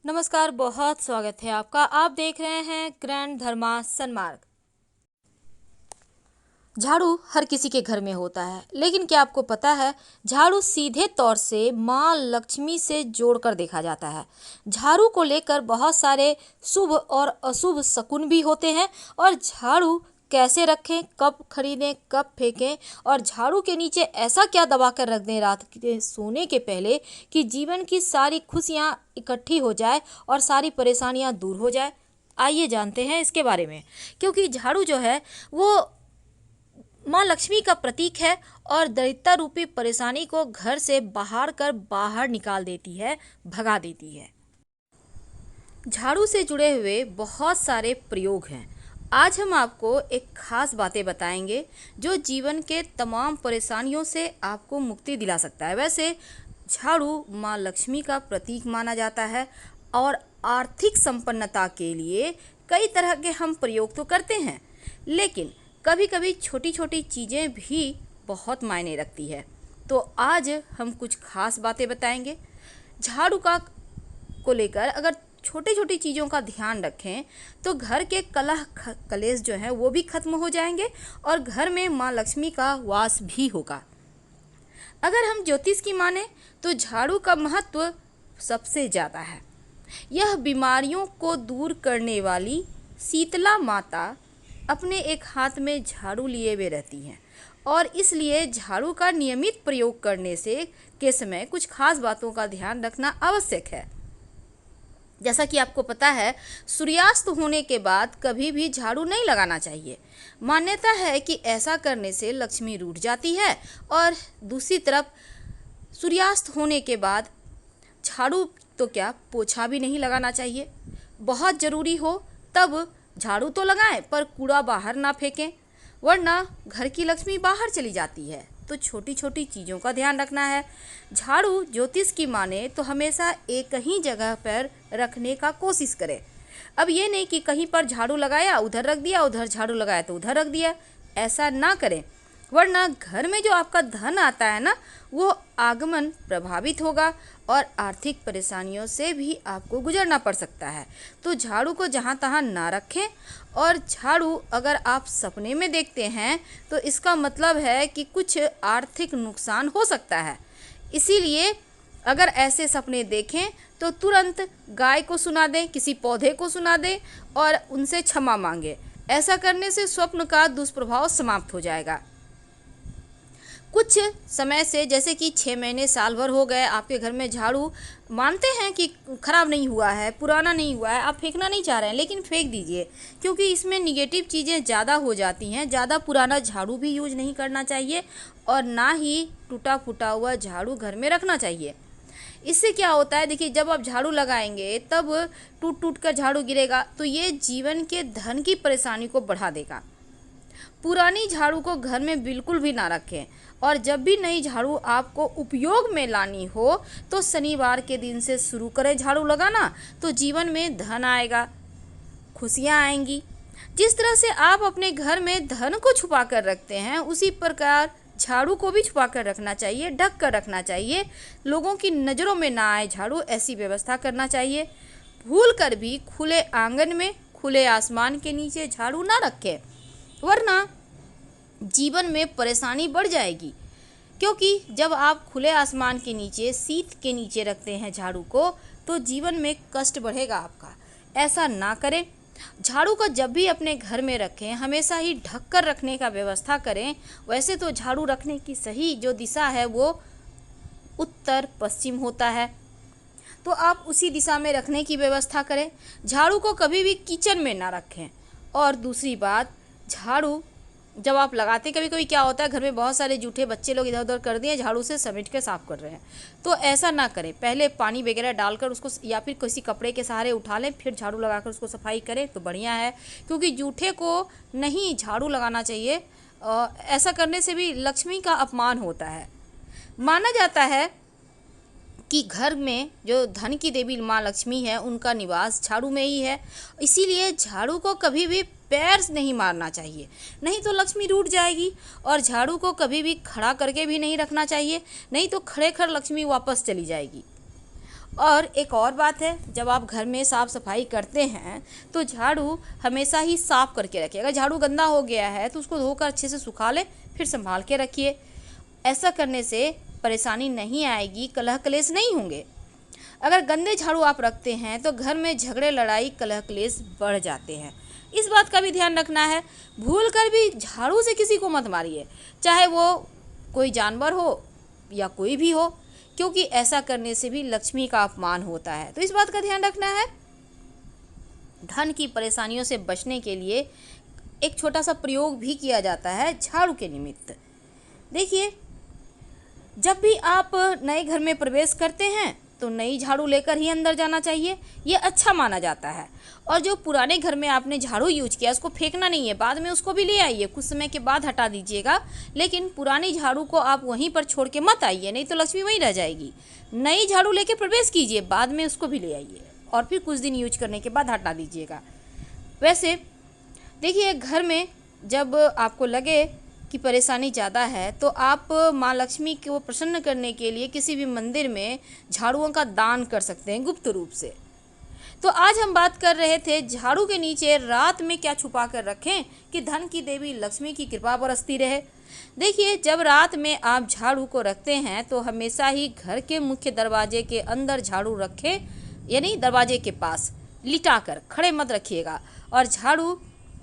नमस्कार, बहुत स्वागत है आपका। आप देख रहे हैं ग्रैंड धर्मा सन्मार्ग। झाड़ू हर किसी के घर में होता है, लेकिन क्या आपको पता है झाड़ू सीधे तौर से माँ लक्ष्मी से जोड़कर देखा जाता है। झाड़ू को लेकर बहुत सारे शुभ और अशुभ शकुन भी होते हैं। और झाड़ू कैसे रखें, कब खरीदें, कब फेंकें, और झाड़ू के नीचे ऐसा क्या दबा कर रख दें रात के सोने के पहले कि जीवन की सारी खुशियाँ इकट्ठी हो जाए और सारी परेशानियाँ दूर हो जाए। आइए जानते हैं इसके बारे में। क्योंकि झाड़ू जो है वो माँ लक्ष्मी का प्रतीक है और दरिद्रता रूपी परेशानी को घर से बाहर निकाल देती है, भगा देती है। झाड़ू से जुड़े हुए बहुत सारे प्रयोग हैं। आज हम आपको एक खास बातें बताएंगे जो जीवन के तमाम परेशानियों से आपको मुक्ति दिला सकता है। वैसे झाड़ू माँ लक्ष्मी का प्रतीक माना जाता है और आर्थिक संपन्नता के लिए कई तरह के हम प्रयोग तो करते हैं, लेकिन कभी कभी छोटी छोटी चीज़ें भी बहुत मायने रखती है। तो आज हम कुछ खास बातें बताएंगे झाड़ू का को लेकर। अगर छोटी छोटी चीज़ों का ध्यान रखें तो घर के कलह कलेश जो है वो भी खत्म हो जाएंगे और घर में माँ लक्ष्मी का वास भी होगा। अगर हम ज्योतिष की माने तो झाड़ू का महत्व सबसे ज़्यादा है। यह बीमारियों को दूर करने वाली शीतला माता अपने एक हाथ में झाड़ू लिए हुए रहती हैं और इसलिए झाड़ू का नियमित प्रयोग करने से के समय कुछ खास बातों का ध्यान रखना आवश्यक है। जैसा कि आपको पता है, सूर्यास्त होने के बाद कभी भी झाड़ू नहीं लगाना चाहिए। मान्यता है कि ऐसा करने से लक्ष्मी रूठ जाती है। और दूसरी तरफ सूर्यास्त होने के बाद झाड़ू तो क्या, पोछा भी नहीं लगाना चाहिए। बहुत ज़रूरी हो तब झाड़ू तो लगाएं, पर कूड़ा बाहर ना फेंकें, वरना घर की लक्ष्मी बाहर चली जाती है। तो छोटी छोटी चीज़ों का ध्यान रखना है। झाड़ू ज्योतिष की माने तो हमेशा एक ही जगह पर रखने का कोशिश करें। अब ये नहीं कि कहीं पर झाड़ू लगाया उधर रख दिया, उधर झाड़ू लगाया तो उधर रख दिया। ऐसा ना करें, वरना घर में जो आपका धन आता है ना, वो आगमन प्रभावित होगा और आर्थिक परेशानियों से भी आपको गुजरना पड़ सकता है। तो झाड़ू को जहाँ तहाँ ना रखें। और झाड़ू अगर आप सपने में देखते हैं तो इसका मतलब है कि कुछ आर्थिक नुकसान हो सकता है। इसीलिए अगर ऐसे सपने देखें तो तुरंत गाय को सुना दें, किसी पौधे को सुना दें और उनसे क्षमा मांगें। ऐसा करने से स्वप्न का दुष्प्रभाव समाप्त हो जाएगा। कुछ समय से, जैसे कि 6 महीने साल भर हो गए, आपके घर में झाड़ू मानते हैं कि ख़राब नहीं हुआ है, पुराना नहीं हुआ है, आप फेंकना नहीं चाह रहे हैं, लेकिन फेंक दीजिए, क्योंकि इसमें निगेटिव चीज़ें ज़्यादा हो जाती हैं। ज़्यादा पुराना झाड़ू भी यूज नहीं करना चाहिए और ना ही टूटा फूटा हुआ झाड़ू घर में रखना चाहिए। इससे क्या होता है, देखिए, जब आप झाड़ू लगाएंगे तब टूट टूट कर झाड़ू गिरेगा तो ये जीवन के धन की परेशानी को बढ़ा देगा। पुरानी झाड़ू को घर में बिल्कुल भी ना रखें और जब भी नई झाड़ू आपको उपयोग में लानी हो तो शनिवार के दिन से शुरू करें झाड़ू लगाना। तो जीवन में धन आएगा, खुशियाँ आएंगी। जिस तरह से आप अपने घर में धन को छुपा कर रखते हैं, उसी प्रकार झाड़ू को भी छुपा कर रखना चाहिए, ढक कर रखना चाहिए, लोगों की नज़रों में ना आए झाड़ू, ऐसी व्यवस्था करना चाहिए। भूल कर भी खुले आंगन में, खुले आसमान के नीचे झाड़ू ना रखें, वरना जीवन में परेशानी बढ़ जाएगी। क्योंकि जब आप खुले आसमान के नीचे, शीत के नीचे रखते हैं झाड़ू को, तो जीवन में कष्ट बढ़ेगा आपका। ऐसा ना करें। झाड़ू को जब भी अपने घर में रखें हमेशा ही ढक कर रखने का व्यवस्था करें। वैसे तो झाड़ू रखने की सही जो दिशा है वो उत्तर पश्चिम होता है, तो आप उसी दिशा में रखने की व्यवस्था करें। झाड़ू को कभी भी किचन में ना रखें। और दूसरी बात, झाड़ू जब आप लगाते, कभी कभी क्या होता है, घर में बहुत सारे जूठे बच्चे लोग इधर उधर कर दिए, झाड़ू से समेट के साफ कर रहे हैं, तो ऐसा ना करें। पहले पानी वगैरह डालकर उसको या फिर किसी कपड़े के सहारे उठा लें, फिर झाड़ू लगाकर उसको सफाई करें तो बढ़िया है। क्योंकि जूठे को नहीं झाड़ू लगाना चाहिए, ऐसा करने से भी लक्ष्मी का अपमान होता है। माना जाता है कि घर में जो धन की देवी माँ लक्ष्मी है, उनका निवास झाड़ू में ही है। इसीलिए झाड़ू को कभी भी पैर से नहीं मारना चाहिए, नहीं तो लक्ष्मी रूठ जाएगी। और झाड़ू को कभी भी खड़ा करके भी नहीं रखना चाहिए, नहीं तो खड़े खड़ लक्ष्मी वापस चली जाएगी। और एक और बात है, जब आप घर में साफ़ सफाई करते हैं तो झाड़ू हमेशा ही साफ़ करके रखिए। अगर झाड़ू गंदा हो गया है तो उसको धोकर अच्छे से सुखा लें, फिर संभाल के रखिए। ऐसा करने से परेशानी नहीं आएगी, कलह कलेश नहीं होंगे। अगर गंदे झाड़ू आप रखते हैं तो घर में झगड़े, लड़ाई, कलह कलेश बढ़ जाते हैं। इस बात का भी ध्यान रखना है, भूल कर भी झाड़ू से किसी को मत मारिए, चाहे वो कोई जानवर हो या कोई भी हो, क्योंकि ऐसा करने से भी लक्ष्मी का अपमान होता है। तो इस बात का ध्यान रखना है। धन की परेशानियों से बचने के लिए एक छोटा सा प्रयोग भी किया जाता है झाड़ू के निमित्त। देखिए, जब भी आप नए घर में प्रवेश करते हैं तो नई झाड़ू लेकर ही अंदर जाना चाहिए, ये अच्छा माना जाता है। और जो पुराने घर में आपने झाड़ू यूज किया उसको फेंकना नहीं है, बाद में उसको भी ले आइए, कुछ समय के बाद हटा दीजिएगा, लेकिन पुरानी झाड़ू को आप वहीं पर छोड़ के मत आइए, नहीं तो लक्ष्मी वहीं रह जाएगी। नई झाड़ू लेके प्रवेश कीजिए, बाद में उसको भी ले आइए और फिर कुछ दिन यूज करने के बाद हटा दीजिएगा। वैसे देखिए, घर में जब आपको लगे कि परेशानी ज़्यादा है तो आप माँ लक्ष्मी को प्रसन्न करने के लिए किसी भी मंदिर में झाड़ुओं का दान कर सकते हैं गुप्त रूप से। तो आज हम बात कर रहे थे झाड़ू के नीचे रात में क्या छुपा कर रखें कि धन की देवी लक्ष्मी की कृपा बरसती रहे। देखिए, जब रात में आप झाड़ू को रखते हैं तो हमेशा ही घर के मुख्य दरवाजे के अंदर झाड़ू रखें, यानी दरवाजे के पास लिटा कर, खड़े मत रखिएगा। और झाड़ू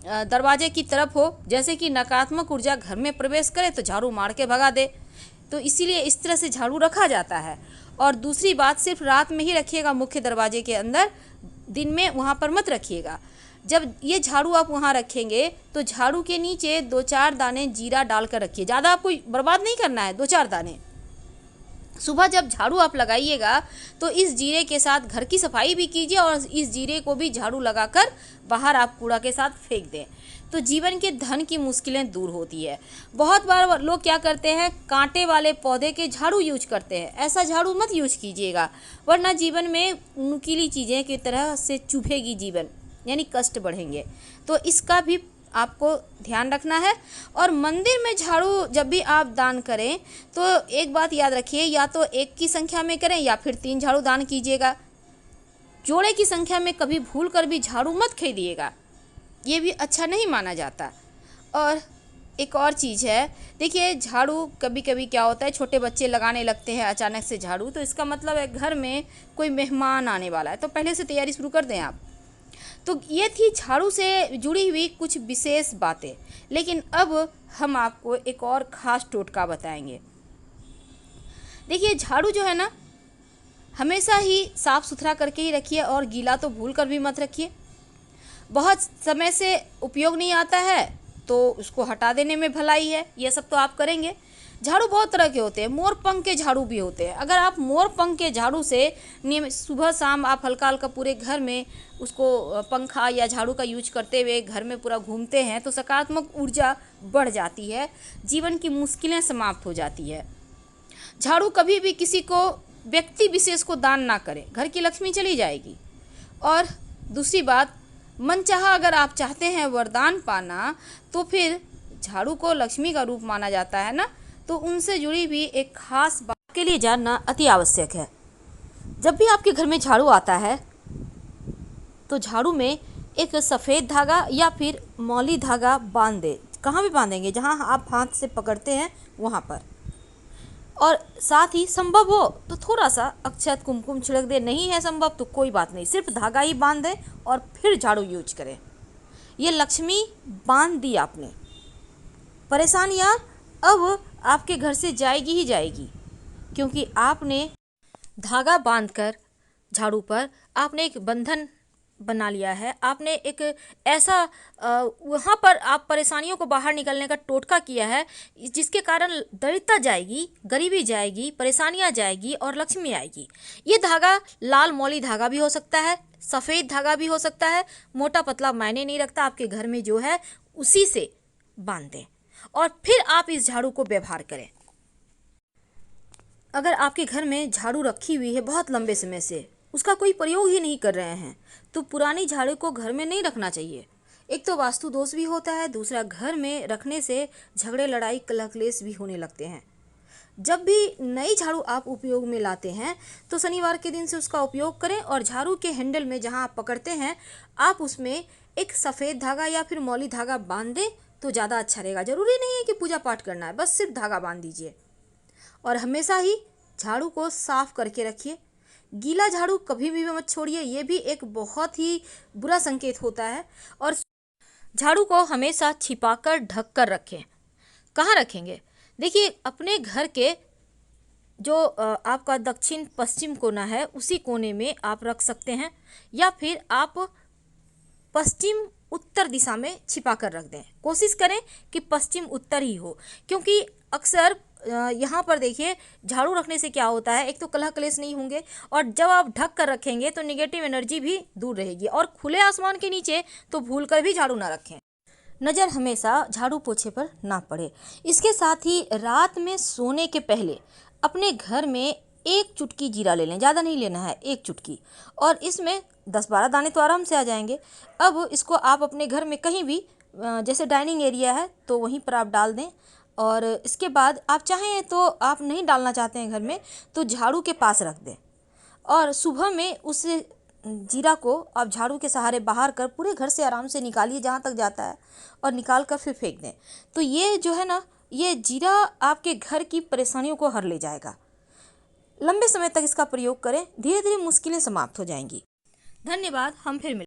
दरवाजे की तरफ हो, जैसे कि नकारात्मक ऊर्जा घर में प्रवेश करे तो झाड़ू मार के भगा दे। तो इसीलिए इस तरह से झाड़ू रखा जाता है। और दूसरी बात, सिर्फ रात में ही रखिएगा मुख्य दरवाजे के अंदर, दिन में वहाँ पर मत रखिएगा। जब ये झाड़ू आप वहाँ रखेंगे तो झाड़ू के नीचे 2-4 दाने जीरा डालकर रखिए, ज़्यादा आपको बर्बाद नहीं करना है, 2-4 दाने। सुबह जब झाड़ू आप लगाइएगा तो इस जीरे के साथ घर की सफाई भी कीजिए और इस जीरे को भी झाड़ू लगाकर बाहर आप कूड़ा के साथ फेंक दें, तो जीवन के धन की मुश्किलें दूर होती है। बहुत बार लोग क्या करते हैं, कांटे वाले पौधे के झाड़ू यूज करते हैं। ऐसा झाड़ू मत यूज कीजिएगा, वरना जीवन में नुकीली चीज़ें की तरह से चुभेगी जीवन, यानी कष्ट बढ़ेंगे। तो इसका भी आपको ध्यान रखना है। और मंदिर में झाड़ू जब भी आप दान करें तो एक बात याद रखिए, या तो 1 की संख्या में करें या फिर 3 झाड़ू दान कीजिएगा। जोड़े की संख्या में कभी भूल कर भी झाड़ू मत खरीदिएगा, ये भी अच्छा नहीं माना जाता। और एक और चीज़ है, देखिए, झाड़ू कभी कभी क्या होता है, छोटे बच्चे लगाने लगते हैं अचानक से झाड़ू, तो इसका मतलब है घर में कोई मेहमान आने वाला है, तो पहले से तैयारी शुरू कर दें आप। तो ये थी झाड़ू से जुड़ी हुई कुछ विशेष बातें, लेकिन अब हम आपको एक और ख़ास टोटका बताएंगे। देखिए, झाड़ू जो है ना, हमेशा ही साफ़ सुथरा करके ही रखिए और गीला तो भूल कर भी मत रखिए। बहुत समय से उपयोग नहीं आता है तो उसको हटा देने में भलाई है, ये सब तो आप करेंगे। झाड़ू बहुत तरह के होते हैं, मोर पंख के झाड़ू भी होते हैं। अगर आप मोर पंख के झाड़ू से नियमित सुबह शाम आप हल्का हल्का पूरे घर में उसको पंखा या झाड़ू का यूज करते हुए घर में पूरा घूमते हैं तो सकारात्मक ऊर्जा बढ़ जाती है, जीवन की मुश्किलें समाप्त हो जाती है। झाड़ू कभी भी किसी को, व्यक्ति विशेष को दान ना करें, घर की लक्ष्मी चली जाएगी। और दूसरी बात, मनचाहा अगर आप चाहते हैं वरदान पाना तो फिर झाड़ू को लक्ष्मी का रूप माना जाता है ना, तो उनसे जुड़ी भी एक खास बात के लिए जानना अति आवश्यक है। जब भी आपके घर में झाड़ू आता है तो झाड़ू में एक सफ़ेद धागा या फिर मौली धागा बांध दे। कहाँ भी बांधेंगे, जहाँ आप हाथ से पकड़ते हैं वहाँ पर। और साथ ही संभव हो तो थोड़ा सा अक्षत कुमकुम छिड़क दे, नहीं है संभव तो कोई बात नहीं, सिर्फ धागा ही बांध दें और फिर झाड़ू यूज करें। ये लक्ष्मी बांध दी आपने, परेशानियाँ अब आपके घर से जाएगी ही जाएगी, क्योंकि आपने धागा बांधकर झाड़ू पर आपने एक बंधन बना लिया है। आपने एक ऐसा वहाँ पर आप परेशानियों को बाहर निकलने का टोटका किया है, जिसके कारण दरिद्रता जाएगी, गरीबी जाएगी, परेशानियाँ जाएगी और लक्ष्मी आएगी। ये धागा लाल मौली धागा भी हो सकता है, सफ़ेद धागा भी हो सकता है, मोटा पतला मायने नहीं रखता, आपके घर में जो है उसी से बांध दें और फिर आप इस झाड़ू को व्यवहार करें। अगर आपके घर में झाड़ू रखी हुई है बहुत लंबे समय से, उसका कोई प्रयोग ही नहीं कर रहे हैं, तो पुरानी झाड़ू को घर में नहीं रखना चाहिए। एक तो वास्तु दोष भी होता है, दूसरा घर में रखने से झगड़े, लड़ाई, कलह क्लेश भी होने लगते हैं। जब भी नई झाड़ू आप उपयोग में लाते हैं तो शनिवार के दिन से उसका उपयोग करें और झाड़ू के हैंडल में जहां आप पकड़ते हैं आप उसमें एक सफ़ेद धागा या फिर मौली धागा बांध दें तो ज़्यादा अच्छा रहेगा। ज़रूरी नहीं है कि पूजा पाठ करना है, बस सिर्फ धागा बांध दीजिए। और हमेशा ही झाड़ू को साफ करके रखिए। गीला झाड़ू कभी भी मत छोड़िए, ये भी एक बहुत ही बुरा संकेत होता है। और झाड़ू को हमेशा छिपाकर ढक कर रखें। कहाँ रखेंगे? देखिए, अपने घर के जो आपका दक्षिण पश्चिम कोना है उसी कोने में आप रख सकते हैं, या फिर आप पश्चिम उत्तर दिशा में छिपा कर रख दें। कोशिश करें कि पश्चिम उत्तर ही हो, क्योंकि अक्सर यहाँ पर देखिए झाड़ू रखने से क्या होता है, एक तो कलह कलेश नहीं होंगे और जब आप ढक कर रखेंगे तो नेगेटिव एनर्जी भी दूर रहेगी। और खुले आसमान के नीचे तो भूल कर भी झाड़ू ना रखें। नज़र हमेशा झाड़ू पोछे पर ना पड़े। इसके साथ ही रात में सोने के पहले अपने घर में एक चुटकी जीरा ले लें, ज़्यादा नहीं लेना है, एक चुटकी, और इसमें 10-12 दाने तो आराम से आ जाएंगे। अब इसको आप अपने घर में कहीं भी जैसे डाइनिंग एरिया है तो वहीं पर आप डाल दें। और इसके बाद आप चाहें तो, आप नहीं डालना चाहते हैं घर में, तो झाड़ू के पास रख दें और सुबह में उस जीरा को आप झाड़ू के सहारे बाहर कर पूरे घर से आराम से निकालिए जहाँ तक जाता है, और निकाल कर फिर फेंक दें। तो ये जो है ना, ये जीरा आपके घर की परेशानियों को हर ले जाएगा। लंबे समय तक इसका प्रयोग करें, धीरे धीरे मुश्किलें समाप्त हो जाएंगी। धन्यवाद, हम फिर मिलेंगे।